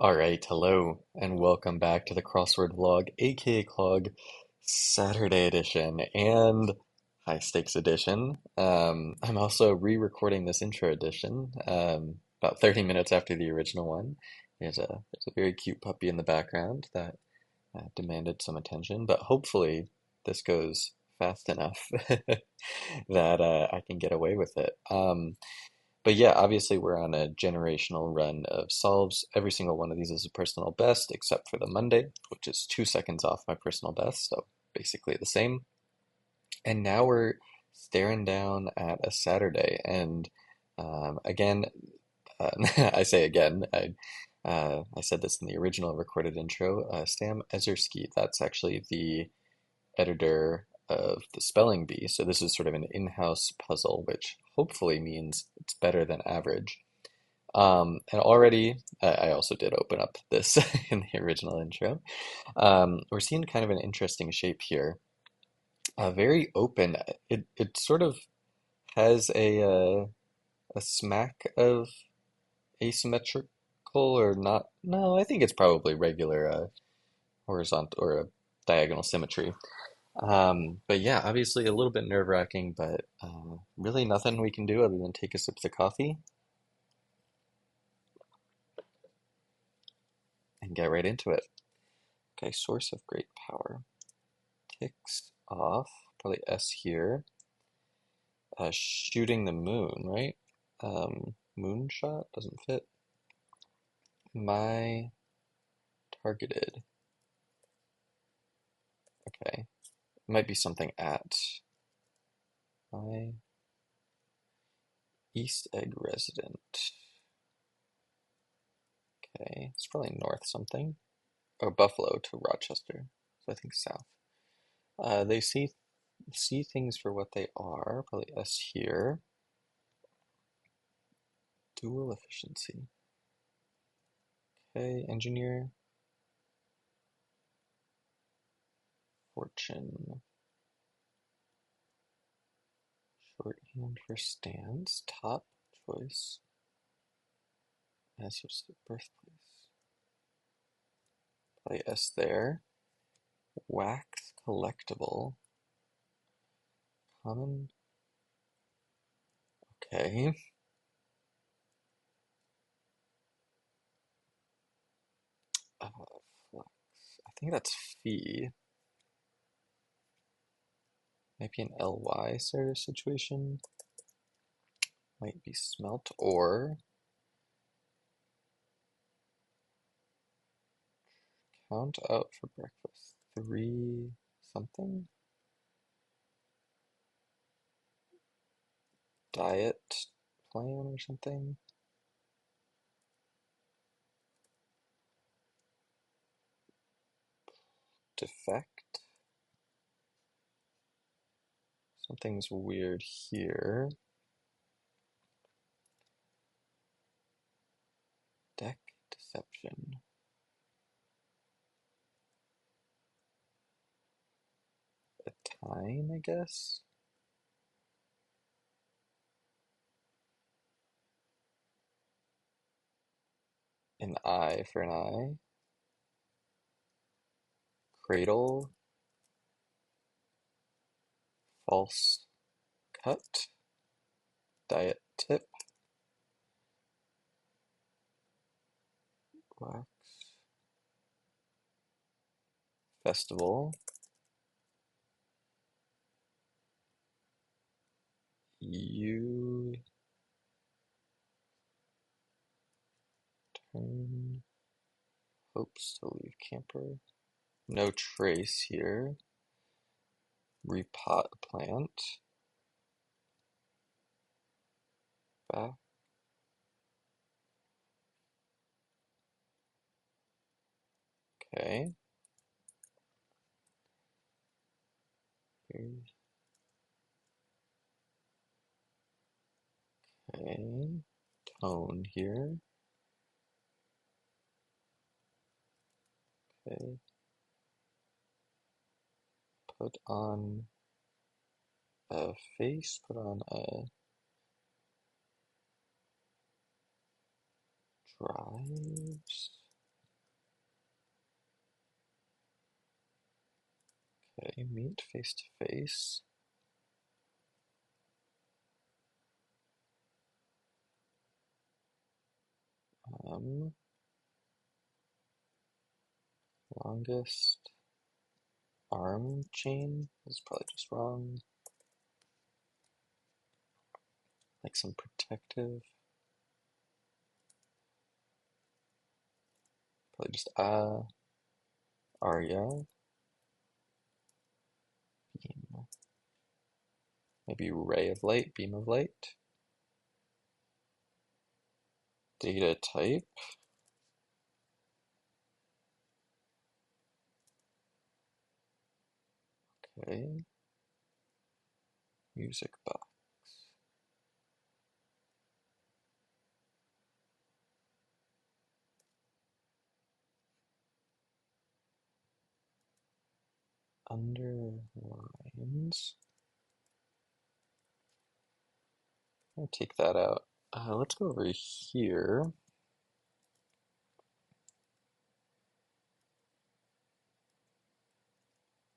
All right, hello, and welcome back to the Crossword vlog, aka Clog, Saturday edition and high stakes edition. I'm also re-recording this intro edition about 30 minutes after the original one. There's a very cute puppy in the background that demanded some attention, but hopefully this goes fast enough that I can get away with it. But yeah, obviously we're on a generational run of solves. Every single one of these is a personal best, except for the Monday, which is 2 seconds off my personal best, so basically the same. And now we're staring down at a Saturday, and again, I say again, I said this in the original recorded intro. Sam Ezersky, that's actually the editor of the spelling bee. So this is sort of an in-house puzzle, which hopefully means it's better than average. And already, I also did open up this in the original intro. We're seeing kind of an interesting shape here. Very open. It sort of has a smack of asymmetrical or not. No, I think it's probably regular horizontal or diagonal symmetry. But yeah, obviously a little bit nerve-wracking, but really nothing we can do other than take a sip of the coffee and get right into it. Okay, source of great power. Ticks off, probably S here. Shooting the moon, right? Moonshot doesn't fit. My targeted. Okay, might be something at my East Egg resident. Okay, it's probably north something. Oh, Buffalo to Rochester. So I think south. They see things for what they are. Probably S here. Dual efficiency. Okay, engineer. Fortune. Shorthand for stands. Top choice. As your birthplace. Probably S there. Wax collectible. Common. Okay. Flex. I think that's fee. Maybe an LY sort of situation. Might be smelt or count out for breakfast. Three something? Diet plan or something? Defect? Something's weird here. Deck deception. A time, I guess? An eye for an eye. Cradle. False cut. Diet tip. Wax. Festival. U turn. Hopes to leave camper. No trace here. Repot plant. Back. Okay. Here's okay. Tone here. Okay. Put on a face. Put on a drives. Okay, meet face to face. Longest arm chain is probably just wrong. Like some protective. Probably just Arya. Beam. Maybe ray of light, beam of light. Data type. Okay. Music box. Underlines. I'll take that out. Let's go over here.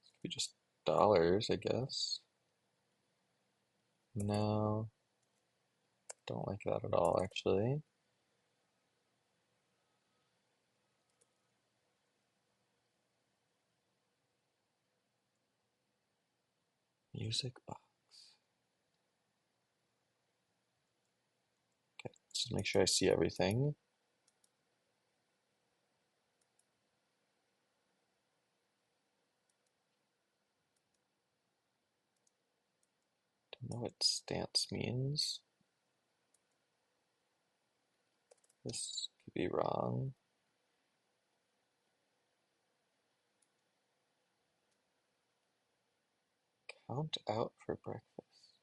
This could be just dollars, I guess. No, don't like that at all, actually. Music box. Okay, let's just make sure I see everything. Don't know what stance means. This could be wrong. Count out for breakfast.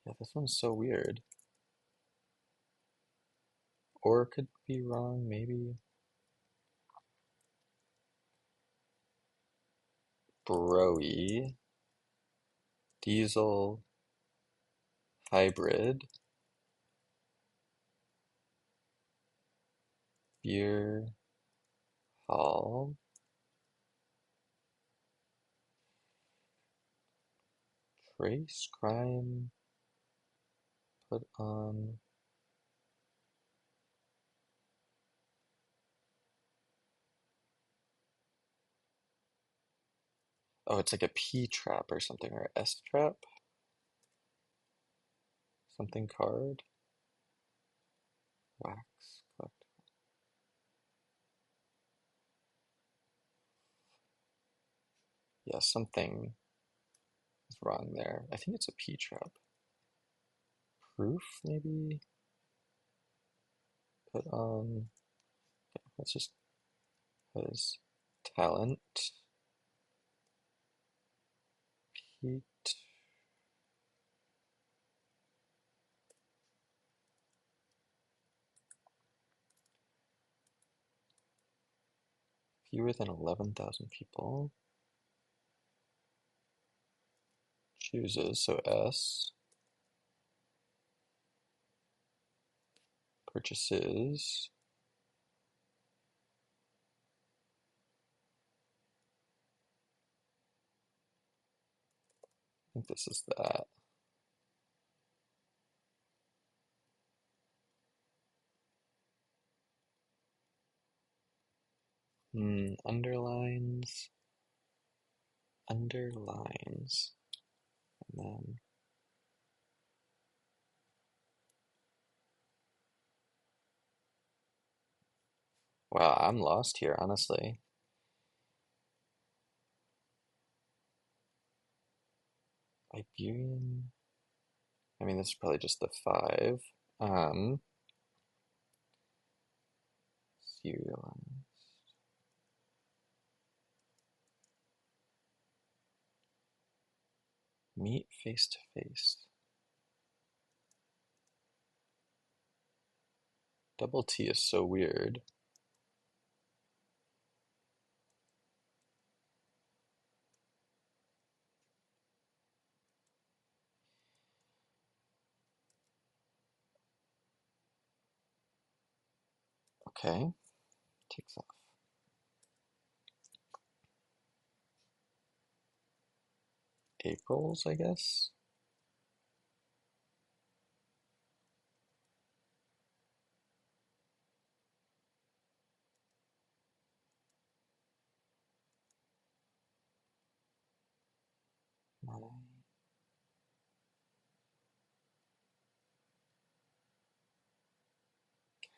Yeah, this one's so weird. Or could be wrong, maybe. Broy. Diesel. Hybrid. Beer. Hall. Trace. Crime. Put on. Oh, it's like a P trap or something, or S trap? Something card? Wax. Collect. Yeah, something is wrong there. I think it's a P trap. Proof, maybe? Put on. Let's just has talent. Heat. Fewer than 11,000 people. Chooses, so S. Purchases. I think this is that. Underlines. Underlines. And then. Wow, I'm lost here, honestly. Iberian. I mean, this is probably just the 5. Um, Serialized. Meet face to face. Double T is so weird. Okay, takes off. April's, I guess. My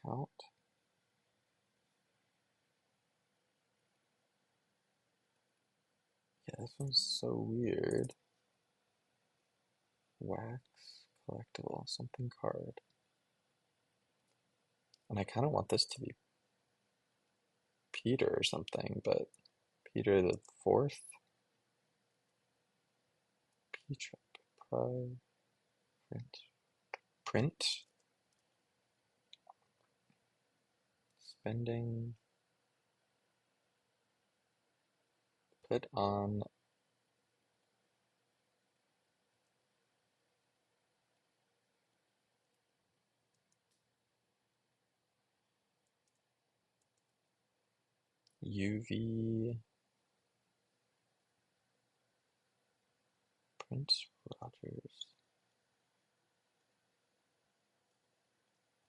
count. Yeah, this one's so weird. Wax collectible, something card. And I kind of want this to be Peter or something, but Peter the Fourth? Petra, print, print, spending, put on, UV, Prince Rogers.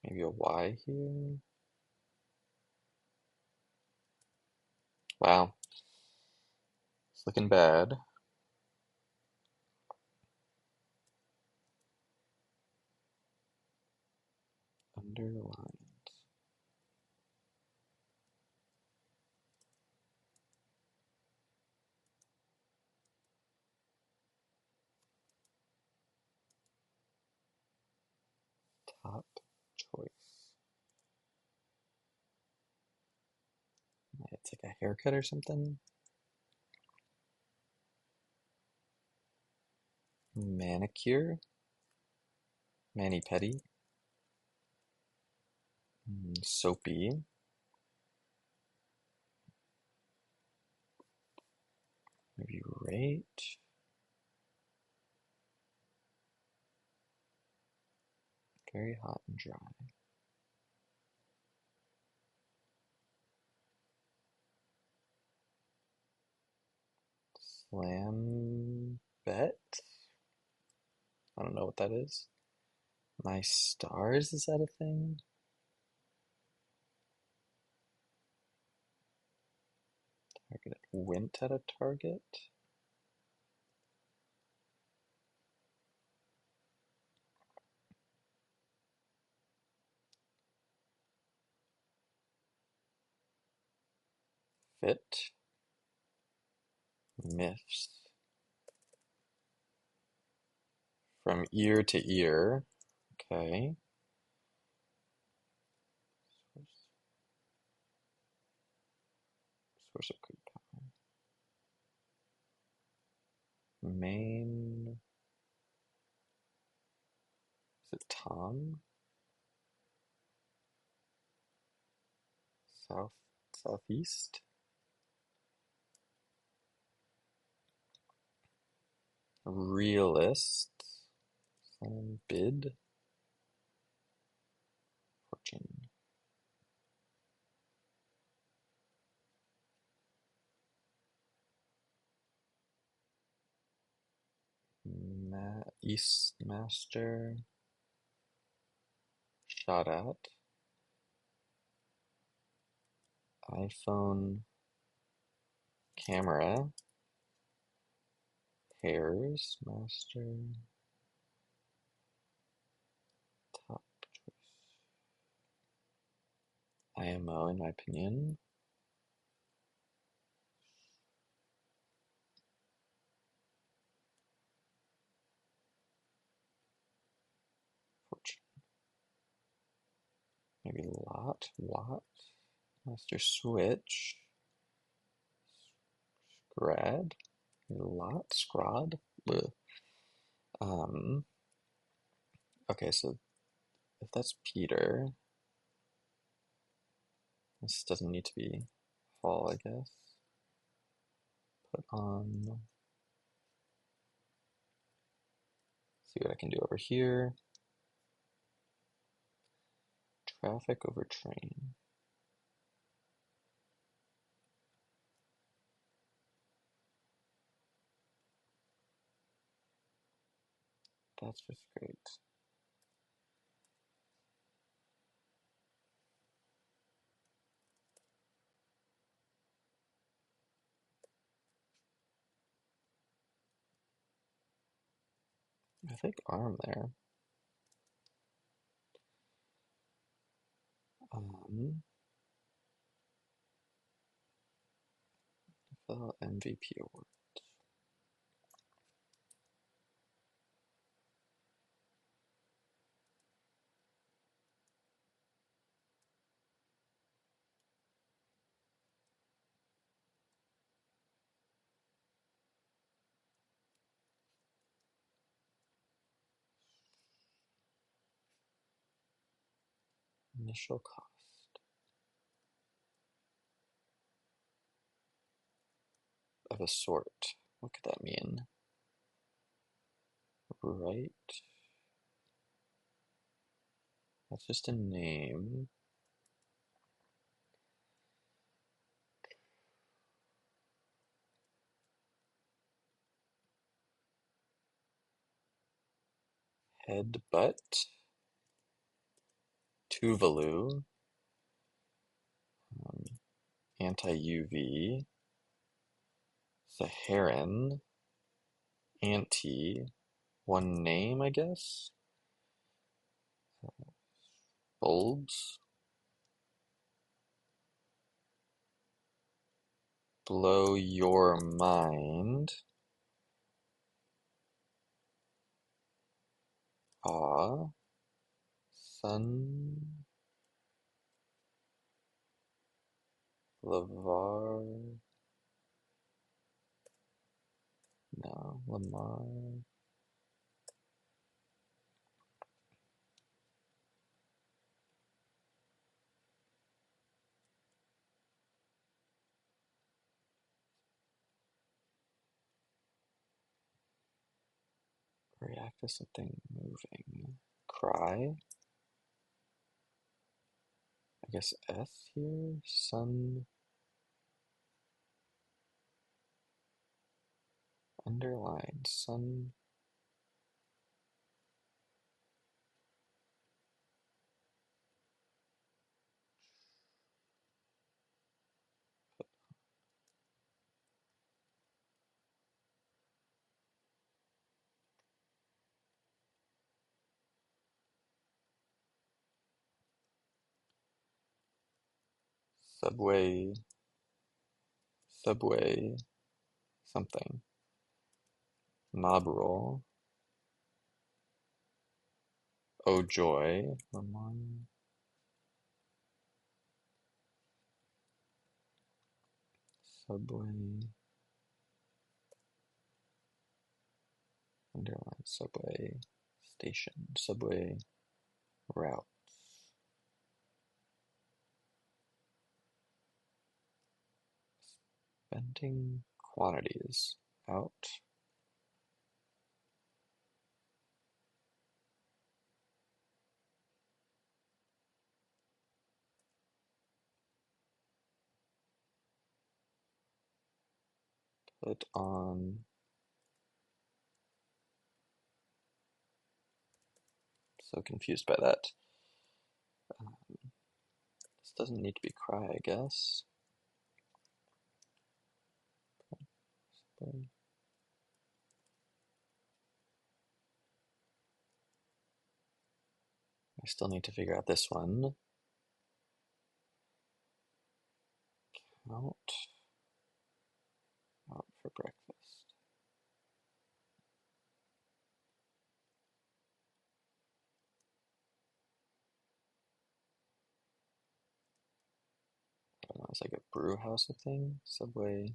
Maybe a Y here. Wow, it's looking bad. Underlined. Top choice. It's like a haircut or something. Manicure. Mani-pedi. Soapy. Maybe rate. Very hot and dry. Slam bet. I don't know what that is. My stars, is that a thing? Target went at a target. Fit. Myths. From ear to ear. Okay. Source of good power. Main. Is it Tom? South, southeast. Realist. Bid. Fortune. East Master. Shot at. iPhone camera. Pairs. Master. Top choice. IMO, in my opinion. Fortune. Maybe lot. Watt. Master switch. Scrad. Lot. Scrod. Bleh. Um. Okay, so if that's Peter, this doesn't need to be Paul, I guess. Put on. See what I can do over here. Traffic over train. That's fifth grade. I think arm there. The MVP award. Initial cost of a sort. What could that mean? Right? That's just a name. Headbutt. Tuvalu. Anti-UV. Saharan. Anti. One name, I guess? Bulbs. Blow your mind. Ah. Sun. Lavar. No. Lamar. React to something moving. Cry. I guess S here. Sun. Underline. Sun. Subway. Subway. Something. Mob roll. Oh joy. Lamar. Subway. Underline. Subway. Station. Subway. Route. Spending quantities. Out. Put on. So confused by that. This doesn't need to be cry, I guess. I still need to figure out this one. Out. Out for breakfast. I don't know, it's like a brew house a thing? Subway.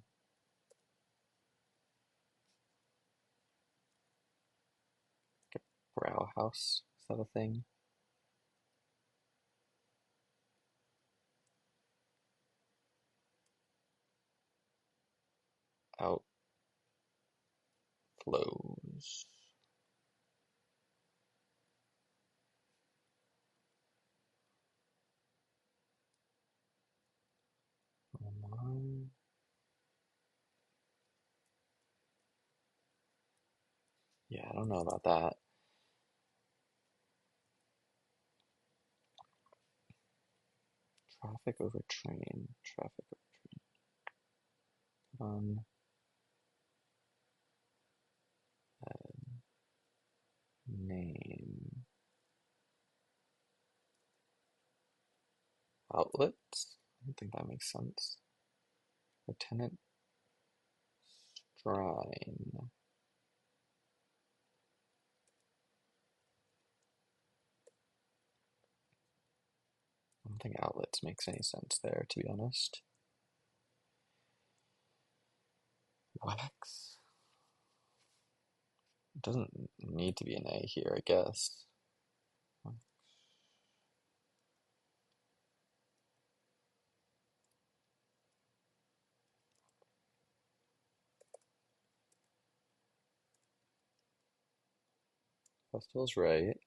Brow house. Is that a thing? Outflows. Online. Yeah, I don't know about that. Traffic over train. Traffic on name. Outlets? I don't think that makes sense. Lieutenant Strine. I don't think outlets makes any sense there, to be honest. Wax? It doesn't need to be an A here, I guess. Festival's right.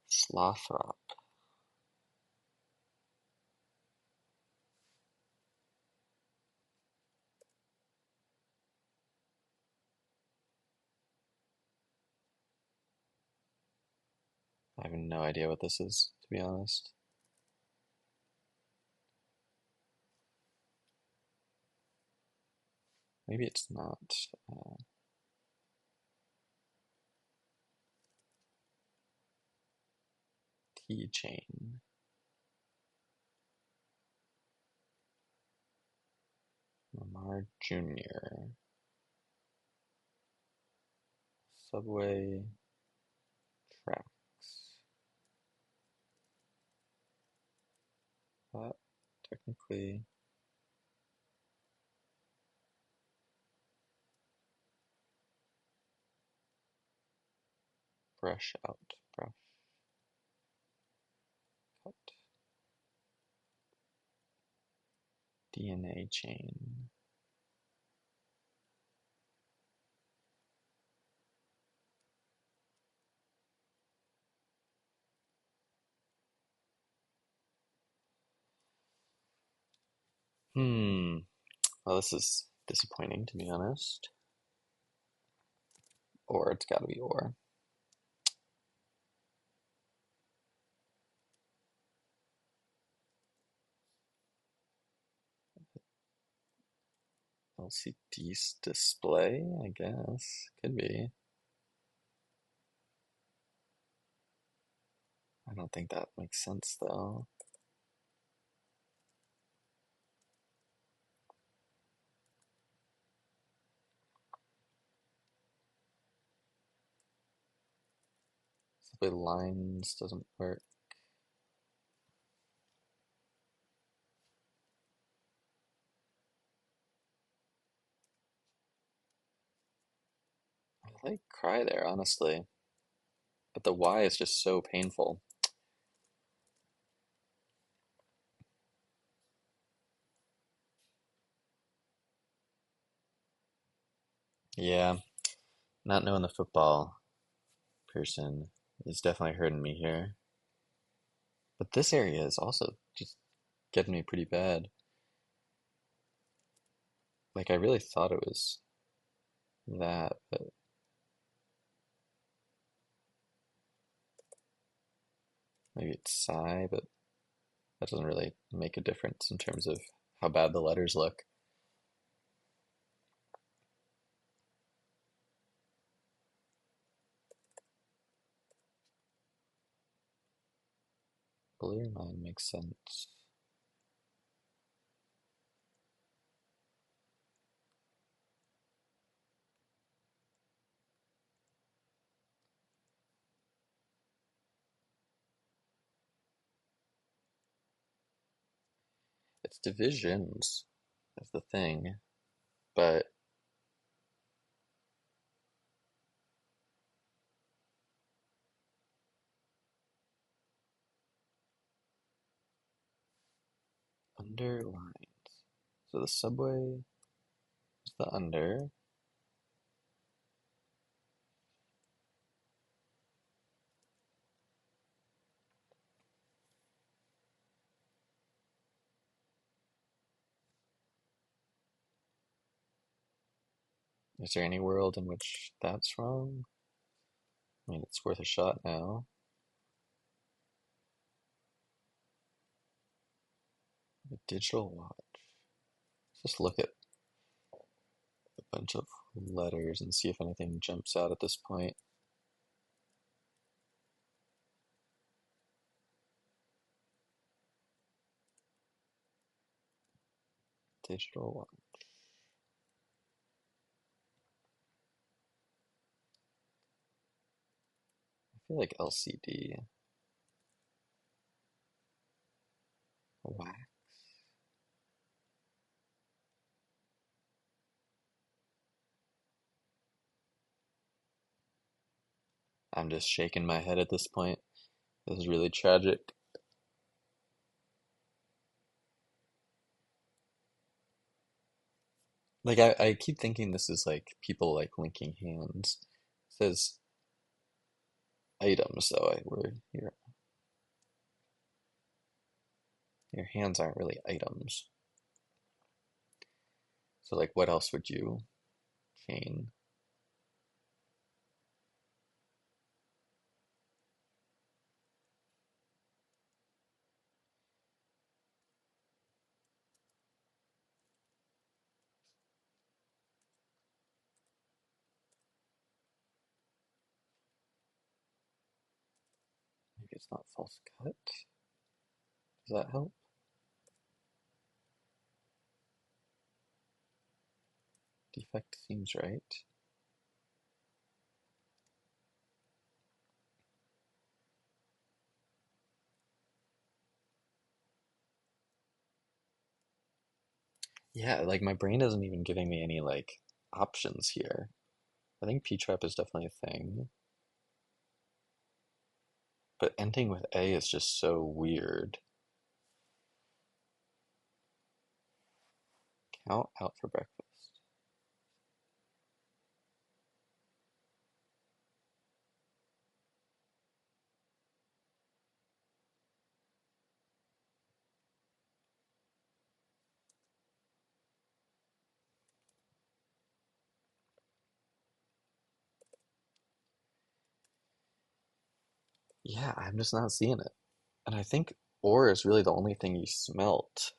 Slothrop. I have no idea what this is, to be honest. Maybe it's not. T-chain. Lamar Jr. Subway tracks. That technically brush out. Brush cut. DNA chain. Well, this is disappointing, to be honest. Or it's gotta be or. LCD display, I guess. Could be. I don't think that makes sense, though. Subway lines doesn't work. I like cry there, honestly. But the Y is just so painful. Yeah, not knowing the football person is definitely hurting me here. But this area is also just getting me pretty bad. Like, I really thought it was that, but maybe it's psi, but that doesn't really make a difference in terms of how bad the letters look. Blue line makes sense. It's divisions is the thing, but underlines. So the subway is the under. Is there any world in which that's wrong? I mean, it's worth a shot now. A digital watch. Let's just look at a bunch of letters and see if anything jumps out at this point. Digital watch. I feel like LCD. Wax. I'm just shaking my head at this point. This is really tragic. Like I keep thinking this is like people like linking hands. It says items though, where your hands aren't really items. So like what else would you chain? Maybe it's not false cut. Does that help? Defect seems right. Yeah, like my brain isn't even giving me any like options here. I think P-trap is definitely a thing, but ending with A is just so weird. Count out for breakfast. Yeah, I'm just not seeing it. And I think ore is really the only thing you smelt.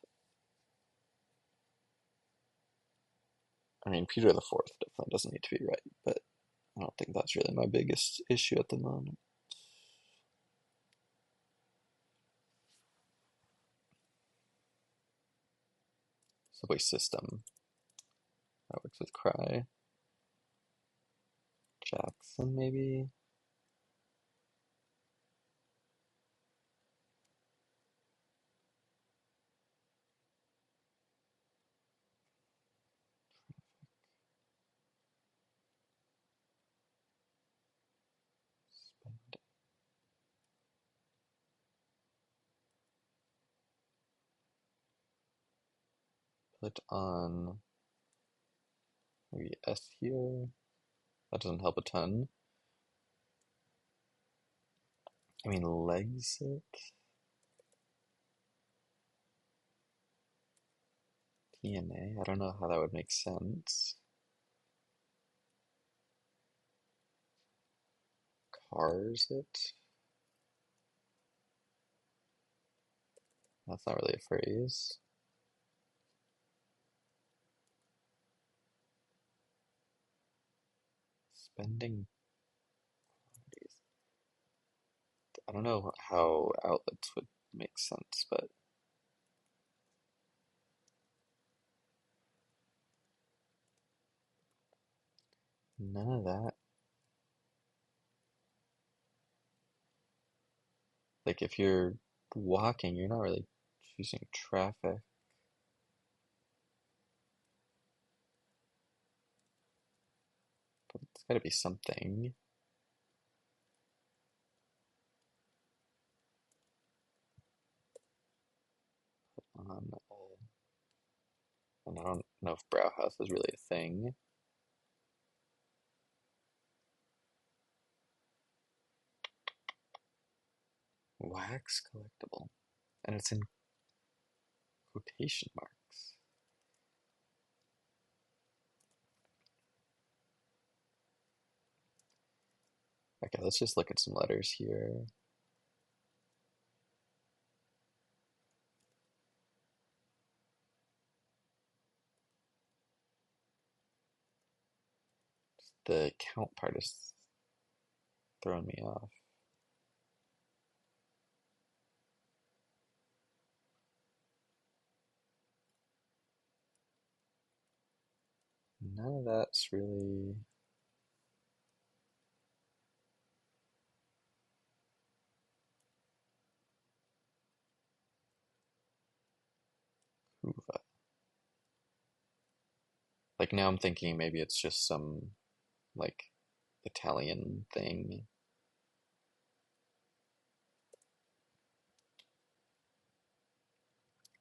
I mean, Peter the Fourth definitely doesn't need to be right, but I don't think that's really my biggest issue at the moment. Subway system. That works with cry. Jackson, maybe? Put on maybe S here. That doesn't help a ton. I mean, legs it. TNA. I don't know how that would make sense. Cars it. That's not really a phrase. Spending quantities. I don't know how outlets would make sense, but none of that. Like if you're walking, you're not really choosing traffic. But it's got to be something. And I don't know if Brauhaus is really a thing. Wax collectible. And it's in quotation marks. Okay, let's just look at some letters here. The count part is throwing me off. None of that's really. Huva. Like now I'm thinking maybe it's just some like Italian thing.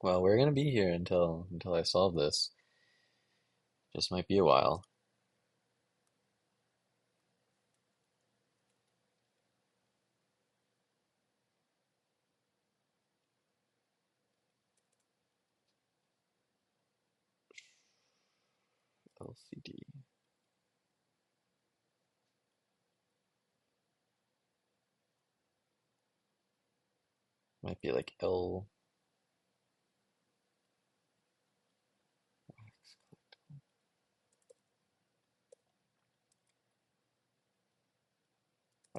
Well, we're gonna be here until I solve this. Just might be a while. LCD. Might be like L.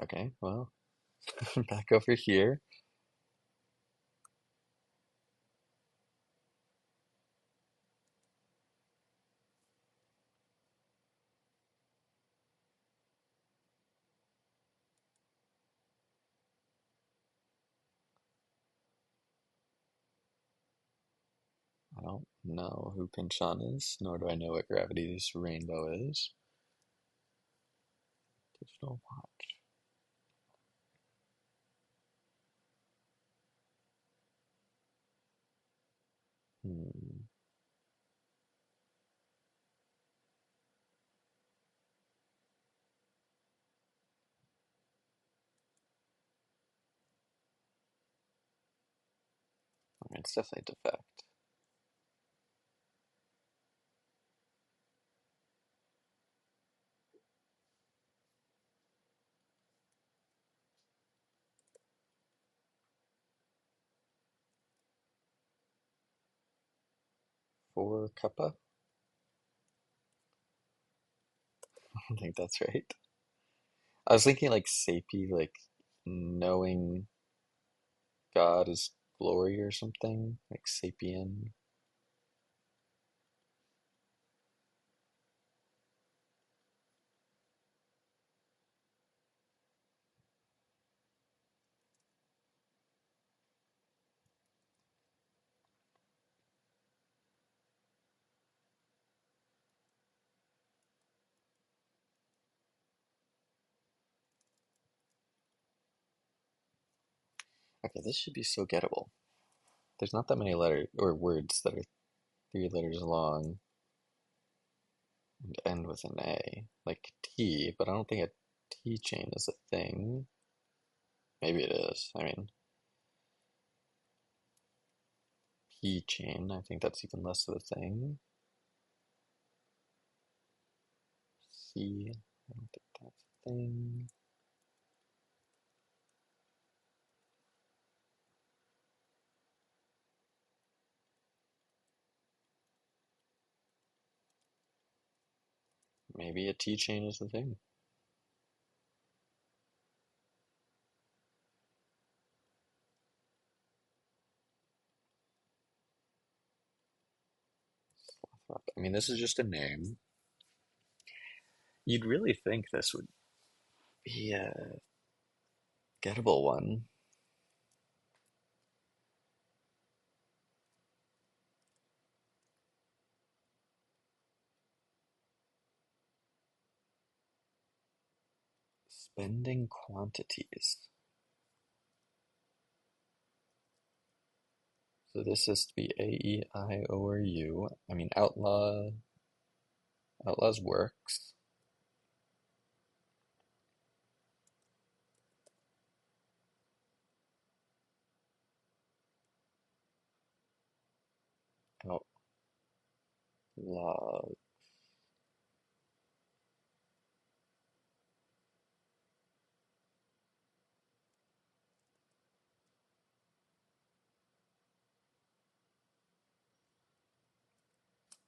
Okay, well, back over here. I don't know who Pinchon is, nor do I know what Gravity's rainbow is. Digital watch. Hmm. I mean, it's definitely a defect. For Kappa? I don't think that's right. I was thinking like Sapi, like knowing God is glory or something, like Sapien. Okay, this should be so gettable. There's not that many letters or words that are 3 letters long and end with an A, like T, but I don't think a T chain is a thing. Maybe it is. I mean, P chain, I think that's even less of a thing. C, I don't think that's a thing. Maybe a T chain is the thing. I mean, this is just a name. You'd really think this would be a gettable one. Spending quantities. So this has to be A, E, I, O, or U. I mean, outlaws works. Outlaw.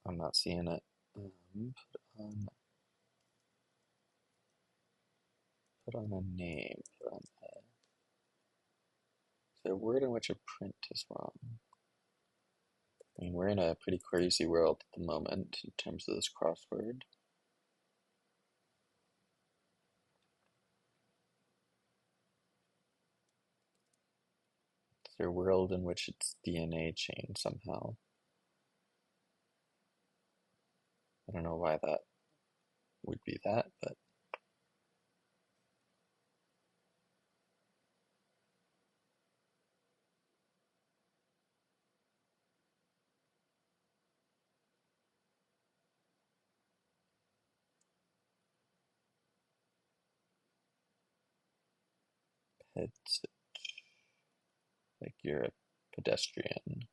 I'm not seeing it. Put on. Put on a name. Put on is there a word in which a print is wrong? I mean, we're in a pretty crazy world at the moment in terms of this crossword. Is there a world in which it's DNA chain somehow? I don't know why that would be that, but it's like you're a pedestrian.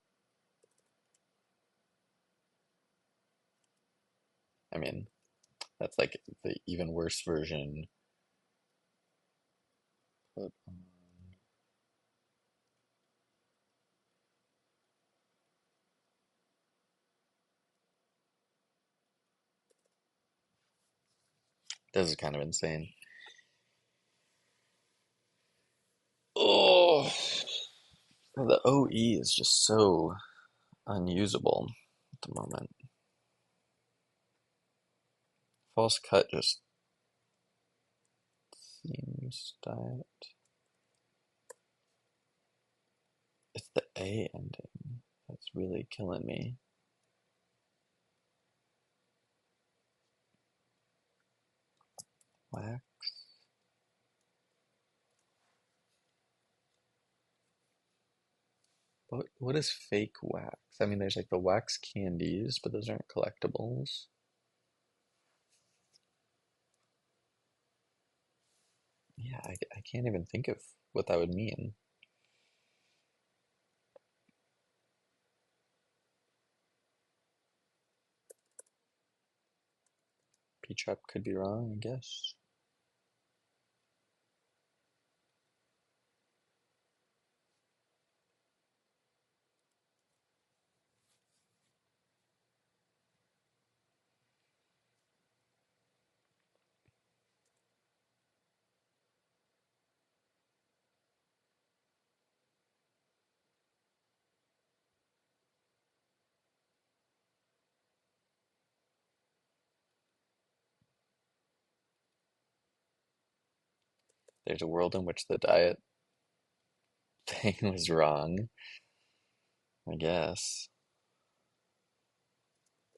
I mean, that's like the even worse version. Put on. This is kind of insane. Oh, the OE is just so unusable at the moment. False cut just seems diet. It's the A ending that's really killing me. Wax. What is fake wax? I mean, there's like the wax candies, but those aren't collectibles. Yeah, I can't even think of what that would mean. P-trap could be wrong, I guess. There's a world in which the diet thing was wrong, I guess.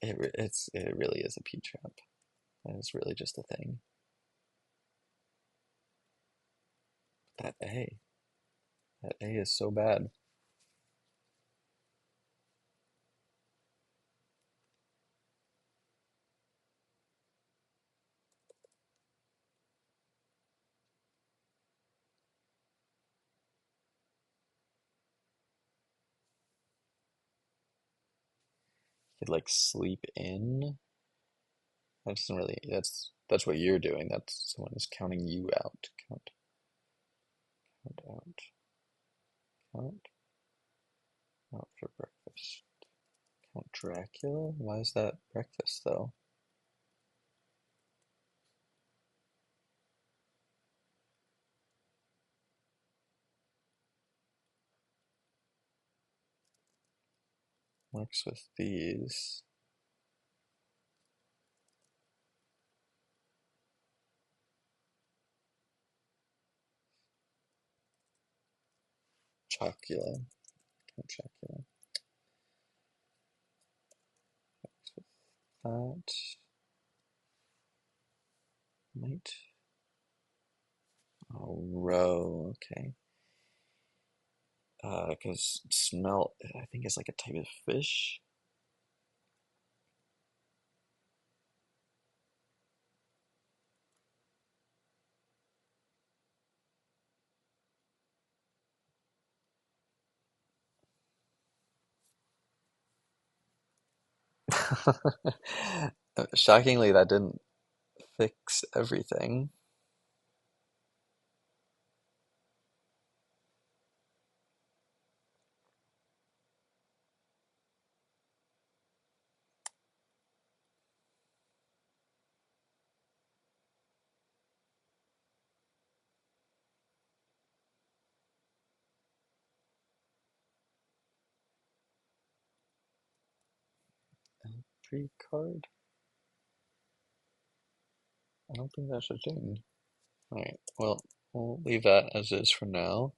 It really is a P-trap. That is really just a thing. That A. That A is so bad. You could like sleep in. That doesn't really that's what you're doing. That's someone is counting you out. Count out. Count out for breakfast. Count Dracula? Why is that breakfast though? Works with these. Chocula. Count Chocula. That might. Oh, row. Okay. Because smelt, I think it's like a type of fish. Shockingly, that didn't fix everything. precard? I don't think that's a thing. Alright, well, we'll leave that as is for now.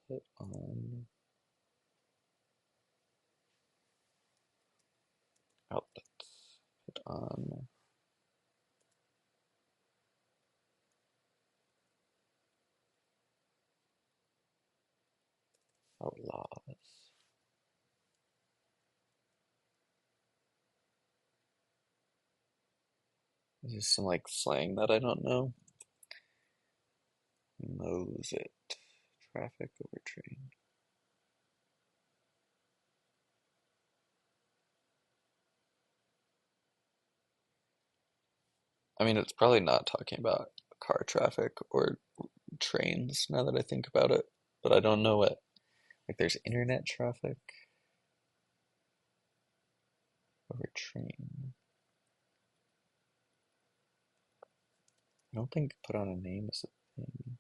Put on outlets. Put on outlaws. This is some like slang that I don't know. Mows it. Traffic over train. I mean, it's probably not talking about car traffic or trains now that I think about it, but I don't know what. Like, there's internet traffic over train. I don't think put on a name is a thing.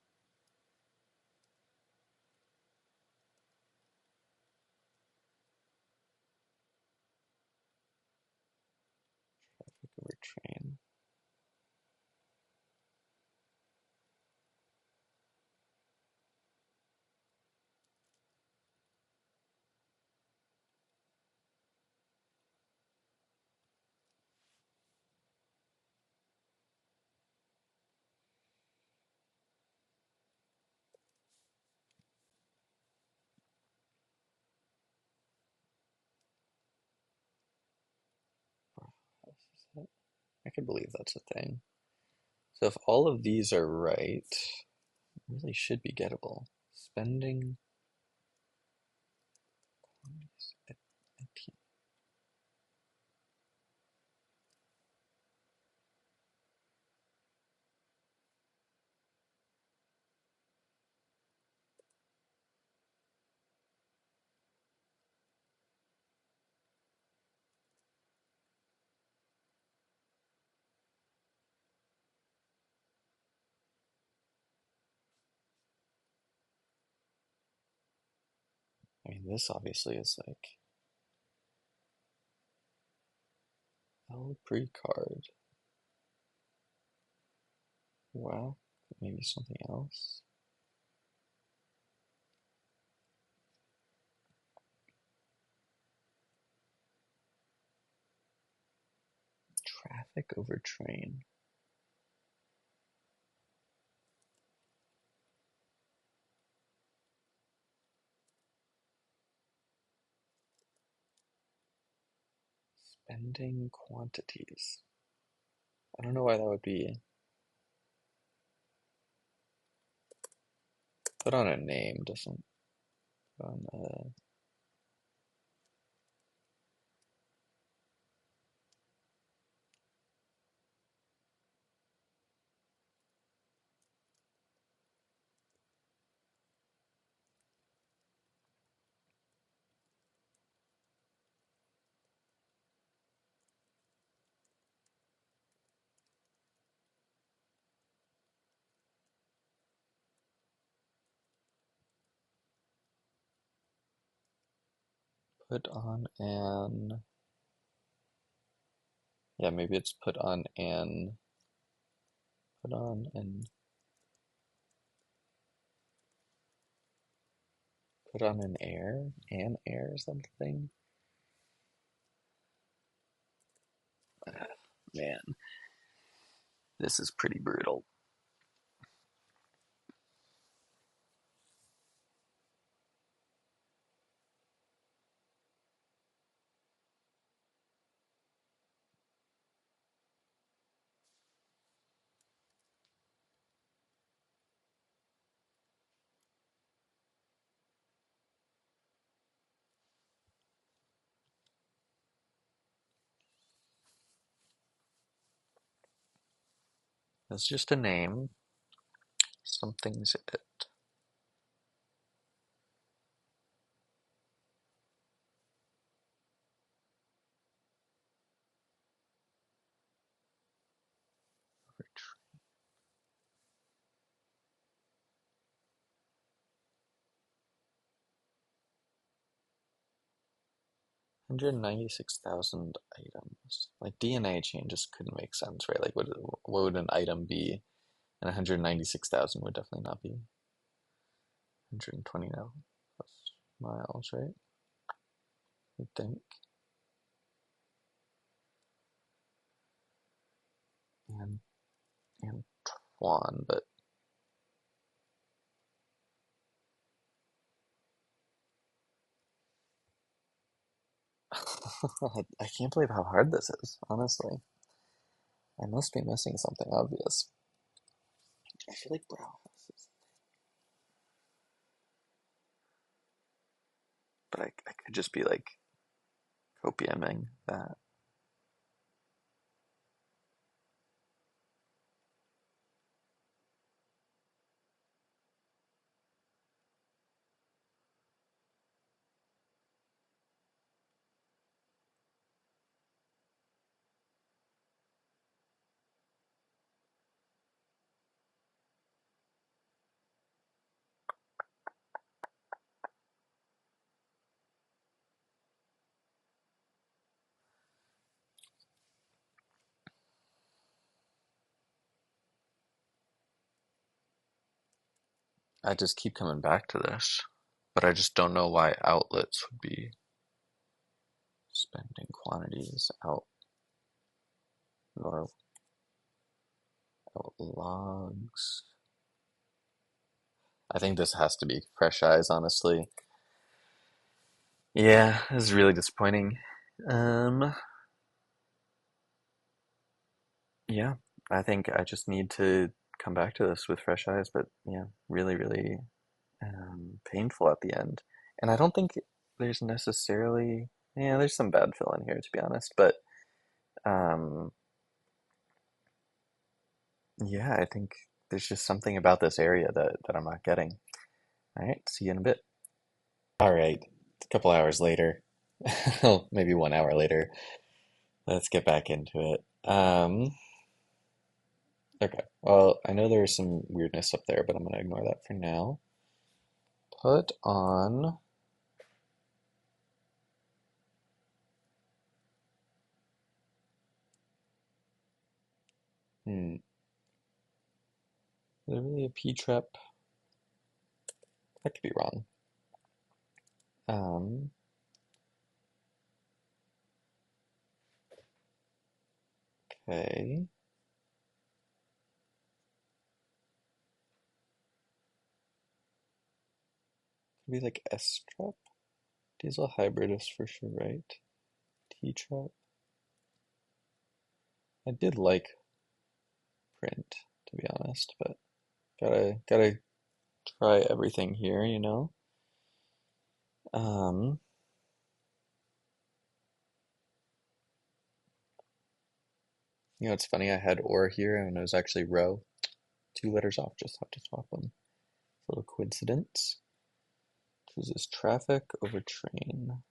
Traffic over train. I can believe that's a thing. So if all of these are right, it really should be gettable. Spending. I mean, this obviously is like L pre-card. Wow, maybe something else. Traffic over train. Spending quantities. I don't know why that would be. Put on a name doesn't. Put on a. Put on an. Yeah, maybe it's put on an. Put on an. Put on an air. An air something. Ah, man, this is pretty brutal. It's just a name. Something's it. 196,000 items. Like DNA chain just couldn't make sense, right? Like what would an item be? And 196,000 would definitely not be 120 now plus miles, right? I think. And Antoine, but I can't believe how hard this is, honestly. I must be missing something obvious. I feel like brow houses, but I could just be like copiuming that. I just keep coming back to this, but I just don't know why outlets would be spending quantities or outlogs. I think this has to be fresh eyes, honestly. Yeah, this is really disappointing. Um, yeah, I think I just need to come back to this with fresh eyes, but yeah, really, really painful at the end. And I don't think there's necessarily, yeah, there's some bad fill in here to be honest, but um, yeah, I think there's just something about this area that I'm not getting. All right, see you in a bit. All right, a couple hours later, maybe 1 hour later, let's get back into it. Okay, well, I know there's some weirdness up there, but I'm gonna ignore that for now. Put on, is there really a P-trap? That could be wrong. Um, okay. Could be like S-trap? Diesel hybrid is for sure right. T-trap? I did like print, to be honest, but gotta try everything here, you know? Um, it's funny, I had or here and it was actually row. 2 letters off, just have to swap them. A little coincidence. Chooses traffic over train.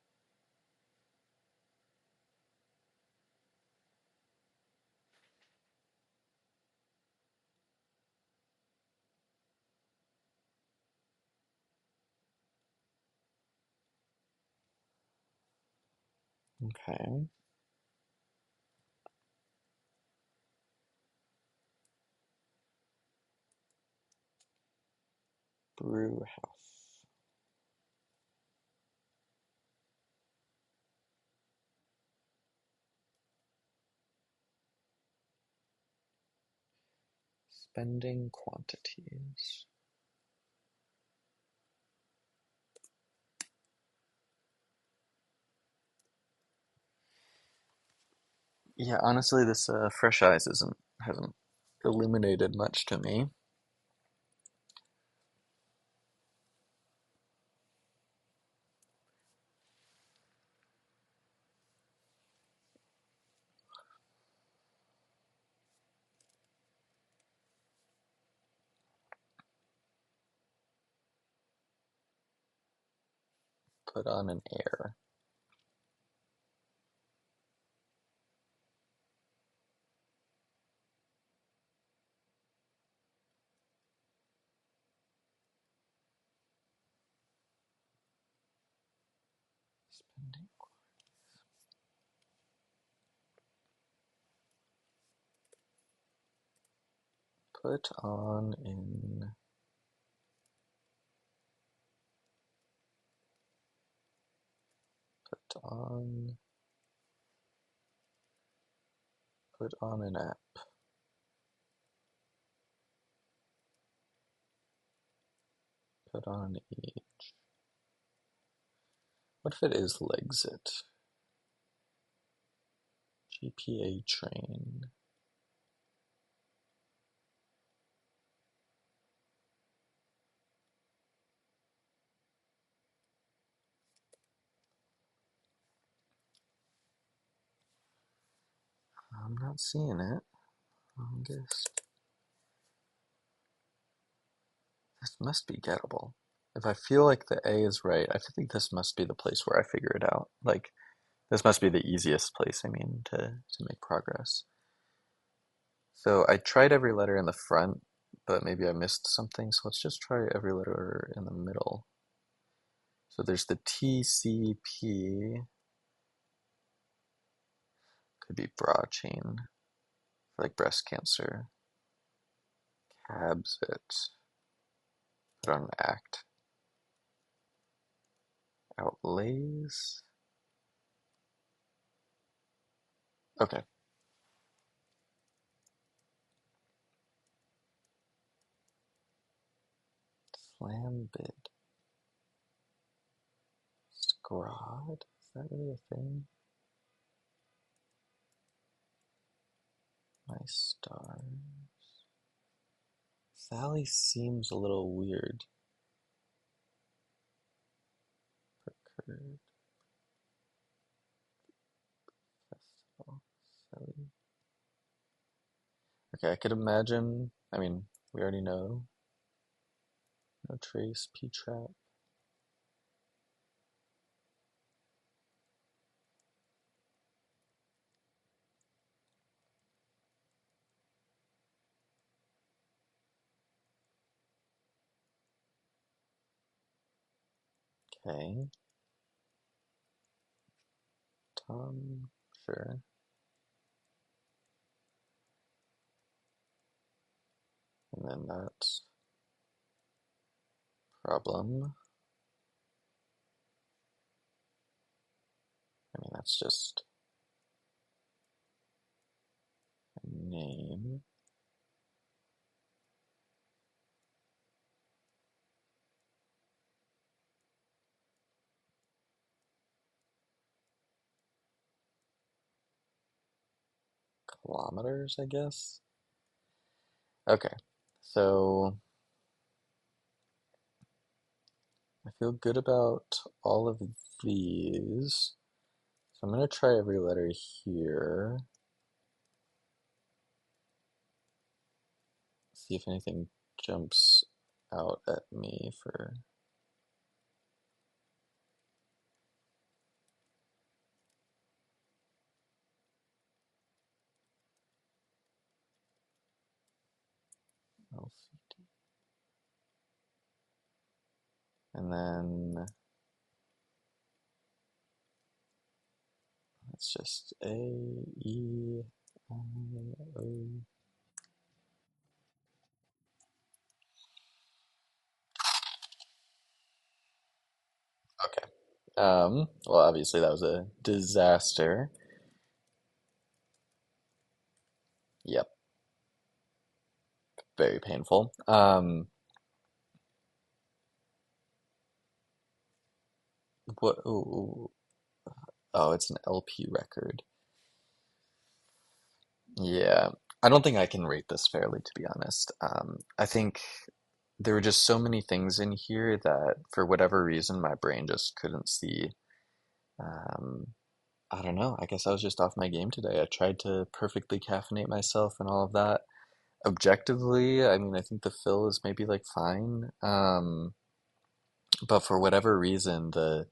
Okay. Brew house. Spending quantities. Yeah, honestly, this fresh eyes hasn't illuminated much to me. Put on an air. Spending. Put on in, put on, put on an app. Put on age. What if it is Legsit? GPA train. I'm not seeing it. August. This must be gettable. If I feel like the A is right, I think this must be the place where I figure it out. Like, this must be the easiest place, I mean, to make progress. So I tried every letter in the front, but maybe I missed something. So let's just try every letter in the middle. So there's the TCP, could be bra chain, for like breast cancer. Cabs it, put on act. Outlays. Okay. Slam bid. Scrod? Is that really a thing? My stars. Sally seems a little weird. Curd festival. Sally. Okay, I could imagine. I mean, we already know. No trace, P trap. Okay. Tom, sure. And then that's problem. I mean, that's just a name. Kilometers, I guess. Okay, so I feel good about all of these. So I'm gonna try every letter here. See if anything jumps out at me for. LCD. And then it's just A, E, I, O. Okay. Well, obviously that was a disaster. Yep, very painful. What? Ooh, oh, it's an LP record. Yeah, I don't think I can rate this fairly, to be honest. I think there were just so many things in here that, for whatever reason, my brain just couldn't see. Um, I don't know. I guess I was just off my game today. I tried to perfectly caffeinate myself and all of that. Objectively, I mean, I think the fill is maybe like fine. But for whatever reason, the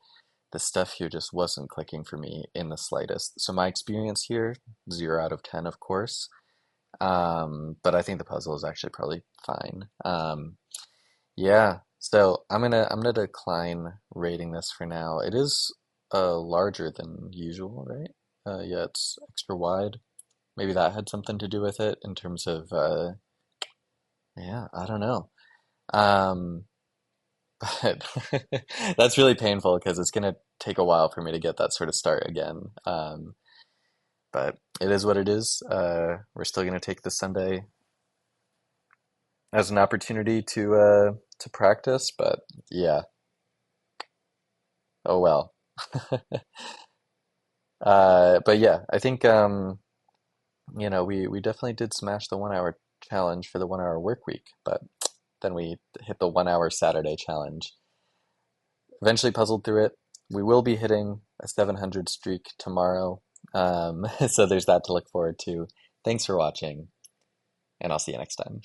stuff here just wasn't clicking for me in the slightest. So my experience here, 0 out of 10, of course. But I think the puzzle is actually probably fine. Yeah. So I'm gonna decline rating this for now. It is larger than usual, right? Yeah, it's extra wide. Maybe that had something to do with it in terms of Yeah, I don't know. Um, but that's really painful because it's gonna take a while for me to get that sort of start again. But it is what it is. We're still gonna take this Sunday as an opportunity to practice, but yeah, oh well. But yeah, I think we definitely did smash the 1 hour challenge for the 1 hour work week, but then we hit the 1 hour Saturday challenge. Eventually puzzled through it. We will be hitting a 700 streak tomorrow. So there's that to look forward to. Thanks for watching, and I'll see you next time.